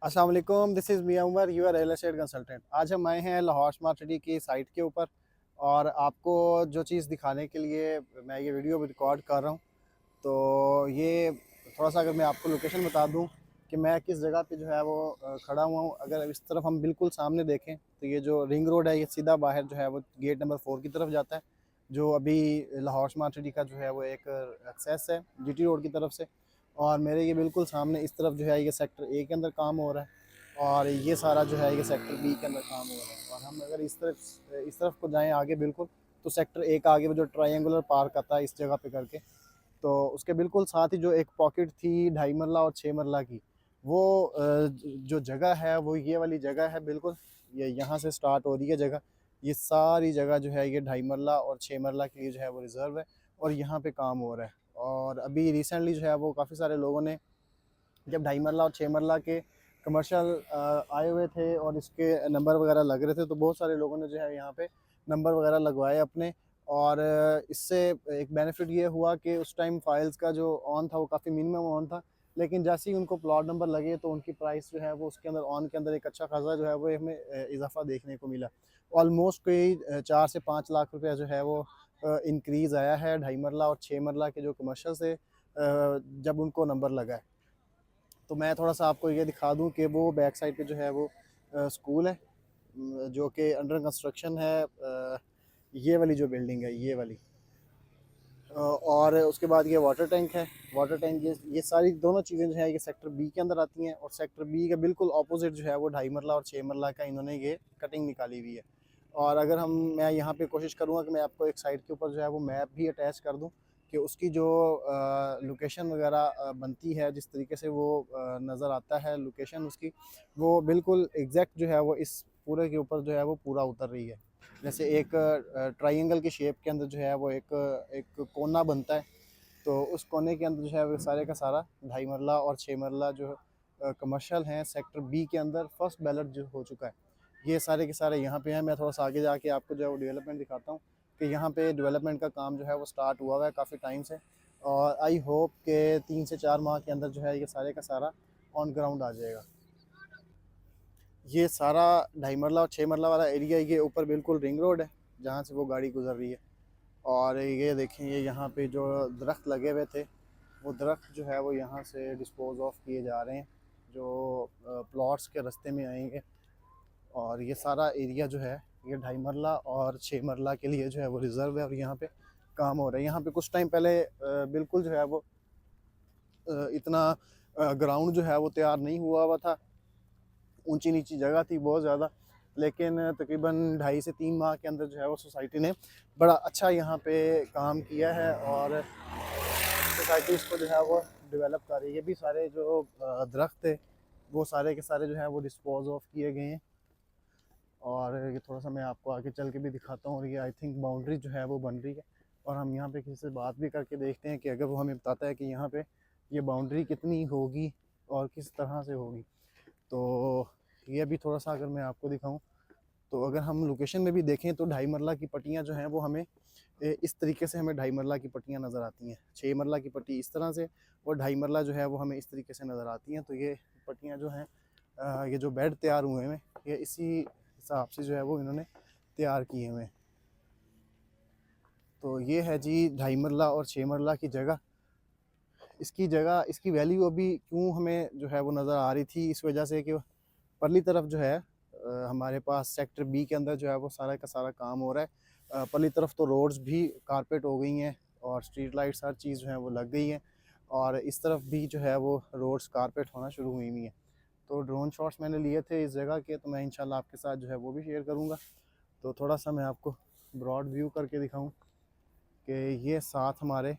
अस्सलाम वालेकुम, this is Miyan Umar, your real estate consultant. आज हम आए हैं लाहौर स्मार्ट सिटी की साइट के ऊपर और आपको जो चीज़ दिखाने के लिए मैं ये वीडियो रिकॉर्ड कर रहा हूँ। तो ये थोड़ा सा अगर मैं आपको लोकेशन बता दूँ कि मैं किस जगह पे जो है वो खड़ा हुआ हूँ। अगर इस तरफ हम बिल्कुल सामने देखें तो ये जो रिंग रोड है, ये सीधा बाहर जो है वो गेट नंबर 4 की तरफ जाता है, जो अभी लाहौर स्मार्ट सिटी का जो है वो एक एक्सेस है जीटी रोड की तरफ से। और मेरे ये बिल्कुल सामने इस तरफ जो है ये सेक्टर ए के अंदर काम हो रहा है और ये सारा जो है ये सेक्टर बी के अंदर काम हो रहा है। और हम अगर इस तरफ को जाएं आगे बिल्कुल, तो सेक्टर ए का आगे वो जो ट्रायंगुलर पार्क आता है इस जगह पे करके, तो उसके बिल्कुल साथ ही जो एक पॉकेट थी 2.5 मरला और 6 मरला की, वो जो जगह है वो ये वाली जगह है बिल्कुल। ये यहाँ से स्टार्ट हो रही है जगह। ये सारी जगह जो है ये 2.5 मरला और 6 मरला के लिए जो है वो रिज़र्व है और यहाँ पे काम हो रहा है। और अभी रिसेंटली जो है वो काफ़ी सारे लोगों ने, जब 2.5 मरला और 6 मरला के कमर्शियल आए हुए थे और इसके नंबर वगैरह लग रहे थे, तो बहुत सारे लोगों ने जो है यहाँ पे नंबर वगैरह लगवाए अपने। और इससे एक बेनिफिट ये हुआ कि उस टाइम फाइल्स का जो ऑन था वो काफ़ी मिनिमम ऑन था, लेकिन जैसे ही उनको प्लॉट नंबर लगे तो उनकी प्राइस जो है वो उसके अंदर ऑन के अंदर एक अच्छा खासा जो है वो हमें इजाफा देखने को मिला। ऑलमोस्ट कोई 4 से 5 लाख रुपया जो है वो इंक्रीज़ आया है 2.5 मरला और 6 मरला के जो कमर्शियल से जब उनको नंबर लगा है। तो मैं थोड़ा सा आपको ये दिखा दूं कि वो बैक साइड पे जो है वो स्कूल है, जो कि अंडर कंस्ट्रक्शन है। ये वाली जो बिल्डिंग है ये वाली, और उसके बाद ये वाटर टैंक है। वाटर टैंक, ये सारी दोनों चीज़ें जो है ये सेक्टर बी के अंदर आती हैं और सेक्टर बी के बिल्कुल ऑपोजिट जो है वो 2.5 मरला और 6 मरला का इन्होंने ये कटिंग निकाली हुई है। और अगर हम मैं यहाँ पे कोशिश करूँगा कि मैं आपको एक साइड के ऊपर जो है वो मैप भी अटैच कर दूँ कि उसकी जो लोकेशन वगैरह बनती है, जिस तरीके से वो नज़र आता है लोकेशन उसकी, वो बिल्कुल एग्जैक्ट जो है वो इस पूरे के ऊपर जो है वो पूरा उतर रही है। जैसे एक ट्रायंगल की शेप के अंदर जो है वो एक एक कोना बनता है, तो उस कोने के अंदर जो है वो सारे का सारा 2.5 मरला और 6 मरला जो कमर्शियल हैं सेक्टर बी के अंदर फर्स्ट बैलेट जो हो चुका है, ये सारे के सारे यहाँ पे हैं। मैं थोड़ा सा आगे जाके आपको जो है वो डेवलपमेंट दिखाता हूँ कि यहाँ पे डेवलपमेंट का काम जो है वो स्टार्ट हुआ है काफ़ी टाइम से, और आई होप कि 3 से 4 माह के अंदर जो है ये सारे का सारा ऑन ग्राउंड आ जाएगा। ये सारा 2.5 मरला और 6 मरला वाला एरिया, ये ऊपर बिल्कुल रिंग रोड है जहाँ से वो गाड़ी गुजर रही है। और ये देखें, ये यहाँ पे जो दरख्त लगे हुए थे, वो दरख्त जो है वो यहाँ से डिस्पोज ऑफ किए जा रहे हैं, जो प्लॉट्स के रास्ते में आएंगे। और ये सारा एरिया जो है ये 2.5 मरला और 6 मरला के लिए जो है वो रिज़र्व है और यहाँ पे काम हो रहा है। यहाँ पे कुछ टाइम पहले बिल्कुल जो है वो इतना ग्राउंड जो है वो तैयार नहीं हुआ हुआ था, ऊंची नीची जगह थी बहुत ज़्यादा। लेकिन तकरीबन 2.5 से 3 माह के अंदर जो है वो सोसाइटी ने बड़ा अच्छा यहाँ पे काम किया है और सोसाइटी इसको जो है वो डेवलप कर रही है। ये भी सारे जो दरख्त थे वो सारे के सारे जो है वो डिस्पोज ऑफ किए गए हैं। और ये थोड़ा सा मैं आपको आगे चल के भी दिखाता हूँ, और ये आई थिंक बाउंड्री जो है वो बन रही है। और हम यहाँ पे किसी से बात भी करके देखते हैं कि अगर वो हमें बताता है कि यहाँ पे ये बाउंड्री कितनी होगी और किस तरह से होगी। तो ये भी थोड़ा सा अगर मैं आपको दिखाऊं, तो अगर हम लोकेशन में भी देखें तो 2.5 मरला की पट्टियाँ जो हैं वो हमें इस तरीके से हमें 2.5 मरला की पट्टियाँ नज़र आती हैं। 6 मरला की पट्टी इस तरह से और 2.5 मरला जो है वो हमें इस तरीके से नज़र आती हैं। तो ये पट्टियाँ जो हैं, ये जो बेड तैयार हुए हैं ये इसी हिसाब से जो है वो इन्होंने तैयार किए हुए हैं। तो ये है जी 2.5 मरला और 6 मरला की जगह। इसकी वैल्यू अभी क्यों हमें जो है वो नज़र आ रही थी, इस वजह से कि परली तरफ जो है हमारे पास सेक्टर बी के अंदर जो है वो सारा का सारा काम हो रहा है। परली तरफ तो रोड्स भी कारपेट हो गई हैं और स्ट्रीट लाइट्स हर चीज़ जो है वो लग गई हैं, और इस तरफ भी जो है वो रोड्स कारपेट होना शुरू हुई हुई हैं। तो ड्रोन शॉट्स मैंने लिए थे इस जगह के, तो मैं इंशाल्लाह आपके साथ जो है वो भी शेयर करूँगा। तो थोड़ा सा मैं आपको ब्रॉड व्यू करके दिखाऊँ कि ये साथ हमारे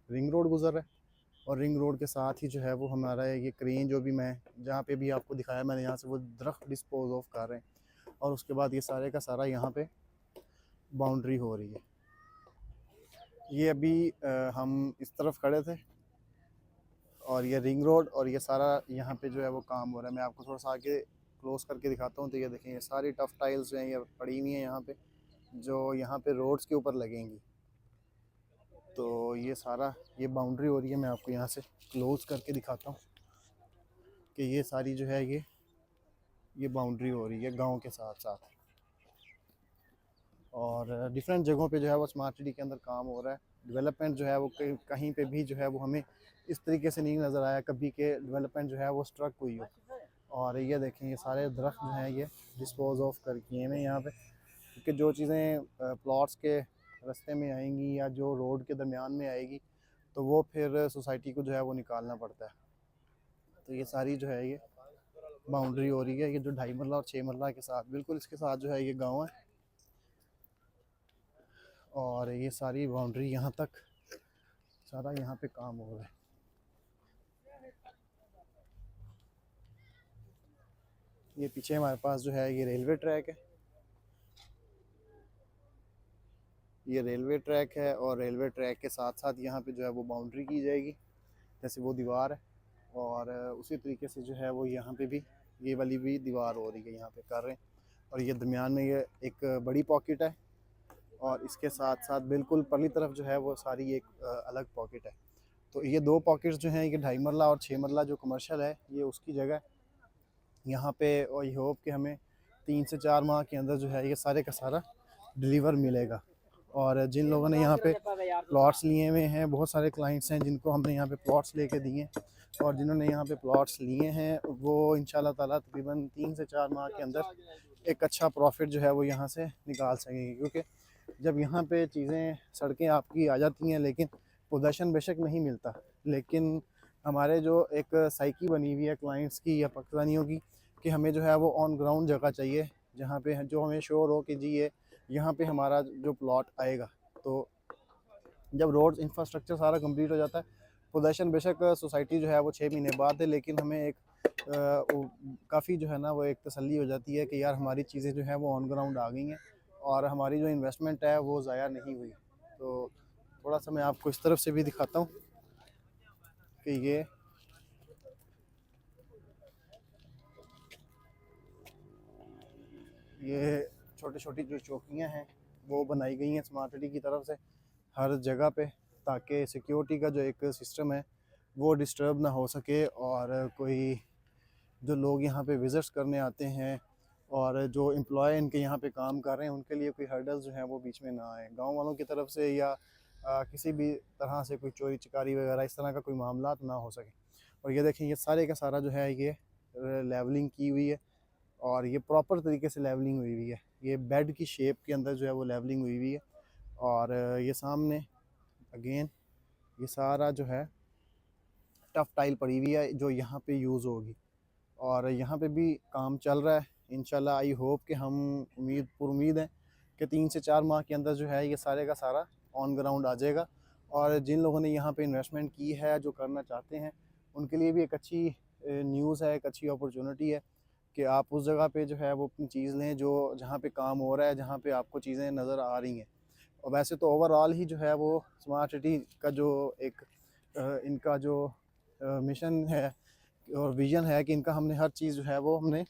रिंग रोड गुजर रहा है, और रिंग रोड के साथ ही जो है वो हमारा ये क्रेन जो भी मैं जहाँ पे भी आपको दिखाया मैंने, यहाँ से वो दरख्त डिस्पोज ऑफ कर रहे हैं। और उसके बाद ये सारे का सारा यहाँ पे बाउंड्री हो रही है। ये अभी हम इस तरफ खड़े थे और ये रिंग रोड और ये सारा यहाँ पे जो है वो काम हो रहा है। मैं आपको थोड़ा सा आगे क्लोज करके दिखाता हूँ। तो ये देखें, ये सारी टफ टाइल्स जो हैं ये पड़ी हुई हैं यहाँ पे, जो यहाँ पे रोड्स के ऊपर लगेंगी। तो ये सारा ये बाउंड्री हो रही है। मैं आपको यहाँ से क्लोज करके दिखाता हूँ कि ये सारी जो है ये ये बाउंड्री हो रही है गांव के साथ साथ। और डिफरेंट जगहों पे जो है वो स्मार्ट सिटी के अंदर काम हो रहा है। डेवलपमेंट जो है वो कहीं पे भी जो है वो हमें इस तरीके से नहीं नज़र आया कभी के डेवलपमेंट जो है वो स्ट्रक हुई हो। और ये देखें ये सारे दरख्त जो हैं ये डिस्पोज ऑफ कर किए हैं यहाँ पे, क्योंकि जो चीज़ें प्लॉट्स के रास्ते में आएंगी या जो रोड के दरमियान में आएगी तो वो फिर सोसाइटी को जो है वो निकालना पड़ता है। तो ये सारी जो है ये बाउंड्री हो रही है, ये जो 2.5 मरला और 6 मरला के साथ बिल्कुल इसके साथ जो है ये गांव है। और ये सारी बाउंड्री यहाँ तक सारा यहाँ पे काम हो रहा है। ये पीछे हमारे पास जो है ये रेलवे ट्रैक है, ये रेलवे ट्रैक है और रेलवे ट्रैक के साथ साथ यहाँ पे जो है वो बाउंड्री की जाएगी, जैसे वो दीवार है। और उसी तरीके से जो है वो यहाँ पे भी ये वाली भी दीवार हो रही है, यहाँ पे कर रहे हैं। और ये दरमियान में ये एक बड़ी पॉकेट है और इसके साथ साथ बिल्कुल परली तरफ जो है वो सारी एक अलग पॉकेट है। तो ये 2 पॉकेट्स जो हैं ये 2.5 मरला और 6 मरला जो कमर्शियल है ये उसकी जगह है यहाँ पे। और ये होप कि हमें 3 से 4 माह के अंदर जो है ये सारे का सारा डिलीवर मिलेगा। और जिन लोगों ने यहाँ पे प्लॉट्स लिए हुए हैं, बहुत सारे क्लाइंट्स हैं जिनको हमने यहाँ पे प्लॉट्स लेके दिए, और जिन्होंने यहाँ पे प्लॉट्स लिए हैं वो इंशाल्लाह ताला तकरीबन 3 से 4 माह के अंदर एक अच्छा प्रॉफिट जो है वो यहाँ से निकाल सकेंगे। क्योंकि जब यहाँ पे चीज़ें सड़कें आपकी आ जाती हैं लेकिन पोजीशन बेशक नहीं मिलता, लेकिन हमारे जो एक साइकी बनी हुई है क्लाइंट्स की या पाकिस्तानियों की कि हमें जो है वो ऑन ग्राउंड जगह चाहिए जहाँ पे जो हमें श्योर हो कि जी ये यहाँ पे हमारा जो प्लॉट आएगा। तो जब रोड इंफ्रास्ट्रक्चर सारा कंप्लीट हो जाता है, पोजीशन बेशक सोसाइटी जो है वो 6 महीने बाद है, लेकिन हमें एक काफ़ी जो है ना वो एक तसल्ली हो जाती है कि यार हमारी चीज़ें जो है वो ऑन ग्राउंड आ गई हैं और हमारी जो इन्वेस्टमेंट है वो ज़ाया नहीं हुई। तो थोड़ा सा मैं आपको इस तरफ से भी दिखाता हूँ कि ये छोटी छोटी जो चौकियाँ हैं वो बनाई गई हैं स्मार्ट सिटी की तरफ से हर जगह पे, ताकि सिक्योरिटी का जो एक सिस्टम है वो डिस्टर्ब ना हो सके। और कोई जो लोग यहाँ पे विज़िट्स करने आते हैं और जो एम्प्लॉय इनके यहाँ पे काम कर रहे हैं उनके लिए कोई हर्डल्स जो हैं वो बीच में ना आए गांव वालों की तरफ से, या किसी भी तरह से कोई चोरी चकारी वगैरह इस तरह का कोई मामला ना हो सके। और ये देखें ये सारे का सारा जो है ये लेवलिंग की हुई है और ये प्रॉपर तरीके से लेवलिंग हुई हुई है। ये बेड की शेप के अंदर जो है वो लेवलिंग हुई हुई है। और ये सामने अगेन ये सारा जो है टफ टाइल पड़ी हुई है जो यहाँ पे यूज़ होगी, और यहाँ पे भी काम चल रहा है। इंशाल्लाह आई होप कि हम उम्मीद हैं कि 3 से 4 माह के अंदर जो है ये सारे का सारा ऑन ग्राउंड आ जाएगा। और जिन लोगों ने यहाँ पे इन्वेस्टमेंट की है, जो करना चाहते हैं, उनके लिए भी एक अच्छी न्यूज़ है, एक अच्छी अपॉर्चुनिटी है कि आप उस जगह पे जो है वो अपनी चीज़ लें जो जहाँ पे काम हो रहा है, जहाँ पे आपको चीज़ें नज़र आ रही हैं। और वैसे तो ओवरऑल ही जो है वो स्मार्ट सिटी का जो एक इनका जो मिशन है और विज़न है कि इनका हमने हर चीज़ जो है वो हमने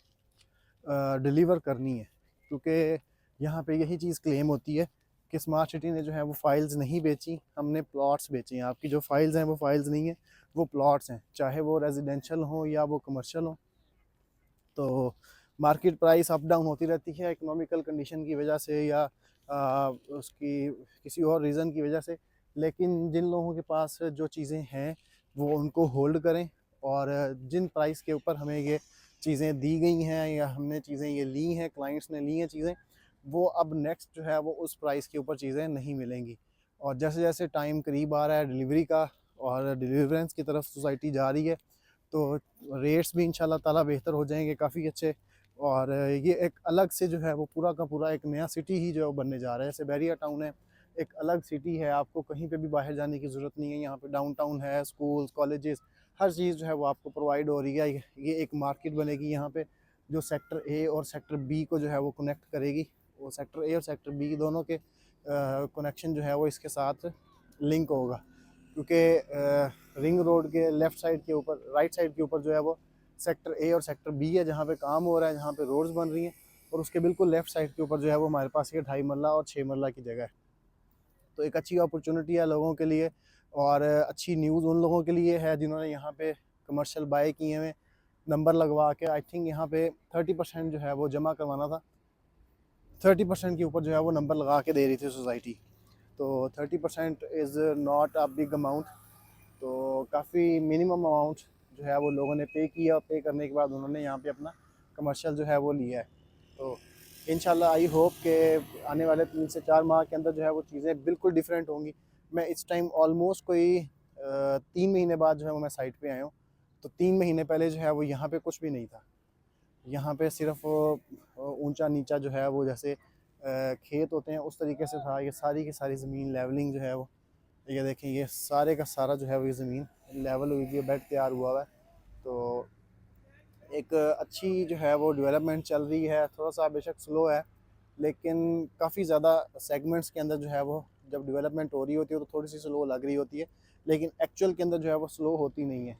डिलीवर करनी है। क्योंकि यहाँ पे यही चीज़ क्लेम होती है कि स्मार्ट सिटी ने जो है वो फाइल्स नहीं बेची, हमने प्लॉट्स बेचे हैं। आपकी जो फाइल्स हैं वो फाइल्स नहीं है, वो प्लॉट्स हैं, चाहे वो रेजिडेंशियल हो या वो कमर्शियल हो। तो मार्केट प्राइस अप डाउन होती रहती है इकोनॉमिकल कंडीशन की वजह से या उसकी किसी और रीज़न की वजह से, लेकिन जिन लोगों के पास जो चीज़ें हैं वो उनको होल्ड करें। और जिन प्राइस के ऊपर हमें ये चीज़ें दी गई हैं या हमने चीज़ें ये ली हैं, क्लाइंट्स ने ली हैं चीज़ें, वो अब नेक्स्ट जो है वो उस प्राइस के ऊपर चीज़ें नहीं मिलेंगी। और जैसे जैसे टाइम करीब आ रहा है डिलीवरी का और डिलीवरेंस की तरफ सोसाइटी जा रही है, तो रेट्स भी इंशाल्लाह ताला बेहतर हो जाएंगे काफ़ी अच्छे। और ये एक अलग से जो है वो पूरा का पूरा एक नया सिटी ही जो बनने जा रहा है। जैसे बैरिया टाउन है, एक अलग सिटी है, आपको कहीं पे भी बाहर जाने की ज़रूरत नहीं है। यहाँ पे डाउनटाउन है, स्कूल्स, कॉलेजेस, हर चीज़ जो है वो आपको प्रोवाइड हो रही है। ये एक मार्केट बनेगी यहाँ पे जो सेक्टर ए और सेक्टर बी को जो है वो कनेक्ट करेगी। वो सेक्टर ए और सेक्टर बी दोनों के कनेक्शन जो है वो इसके साथ लिंक होगा, क्योंकि रिंग रोड के लेफ़्ट साइड के ऊपर, राइट साइड के ऊपर जो है वो सेक्टर ए और सेक्टर बी है जहाँ पे काम हो रहा है, जहाँ पे रोड्स बन रही हैं। और उसके बिल्कुल लेफ़्ट साइड के ऊपर जो है वो हमारे पास ये 2.5 मरला और 6 मरला की जगह है। तो एक अच्छी अपॉर्चुनिटी है लोगों के लिए और अच्छी न्यूज़ उन लोगों के लिए है जिन्होंने यहाँ पे कमर्शियल बाय किए हुए, नंबर लगवा के आई थिंक यहाँ पे 30% जो है वो जमा करवाना था। 30% के ऊपर जो है वो नंबर लगा के दे रही थी सोसाइटी। तो 30% is not a big amount, तो काफ़ी मिनिमम अमाउंट जो है वो लोगों ने पे किया। पे करने के बाद उन्होंने यहाँ पे अपना कमर्शियल जो है वो लिया है। तो इंशाल्लाह आई होप के आने वाले 3 से 4 माह के अंदर जो है वो चीज़ें बिल्कुल डिफरेंट होंगी। मैं इस टाइम ऑलमोस्ट कोई 3 महीने बाद जो है वो मैं साइट पे आया हूँ। तो 3 महीने पहले जो है वो यहाँ पे कुछ भी नहीं था। यहाँ पे सिर्फ ऊंचा नीचा जो है वो जैसे खेत होते हैं उस तरीके से था। ये सारी की सारी ज़मीन लेवलिंग जो है वो, ये देखें, ये सारे का सारा जो है वो ये ज़मीन लेवल हुई है, बेड तैयार हुआ हुआ है। तो एक अच्छी जो है वो डेवलपमेंट चल रही है। थोड़ा सा बेशक स्लो है, लेकिन काफ़ी ज़्यादा सेगमेंट्स के अंदर जो है वो जब डेवलपमेंट हो रही होती है तो थोड़ी सी स्लो लग रही होती है, लेकिन एक्चुअल के अंदर जो है वो स्लो होती नहीं है।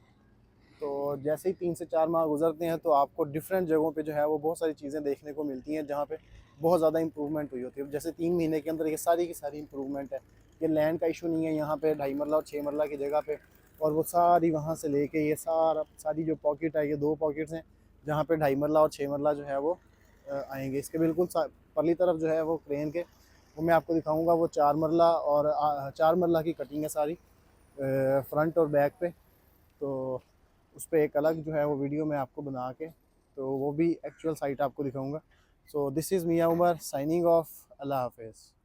तो जैसे ही 3 से 4 माह गुजरते हैं तो आपको डिफरेंट जगहों पे जो है वो बहुत सारी चीज़ें देखने को मिलती हैं जहाँ पे बहुत ज़्यादा इंप्रूवमेंट हुई होती है। जैसे 3 महीने के अंदर ये सारी की सारी इंप्रूवमेंट है। ये लैंड का इशू नहीं है यहाँ पे 2.5 मरला और 6 मरला की जगह पे, और वो सारी वहाँ से लेके ये सारी जो पॉकेट है, ये 2 पॉकेट्स हैं जहाँ पे 2.5 मरला और 6 मरला जो है वो आएंगे। इसके बिल्कुल परली तरफ जो है वो क्रेन के, वो मैं आपको दिखाऊंगा, वो 4 मरला और 4 मरला की कटिंग है सारी फ्रंट और बैक पे। तो उस पर एक अलग जो है वो वीडियो मैं आपको बना के तो वो भी एक्चुअल साइट आपको दिखाऊंगा। So this is Miyan Umar signing off. अल्लाह हाफिज़।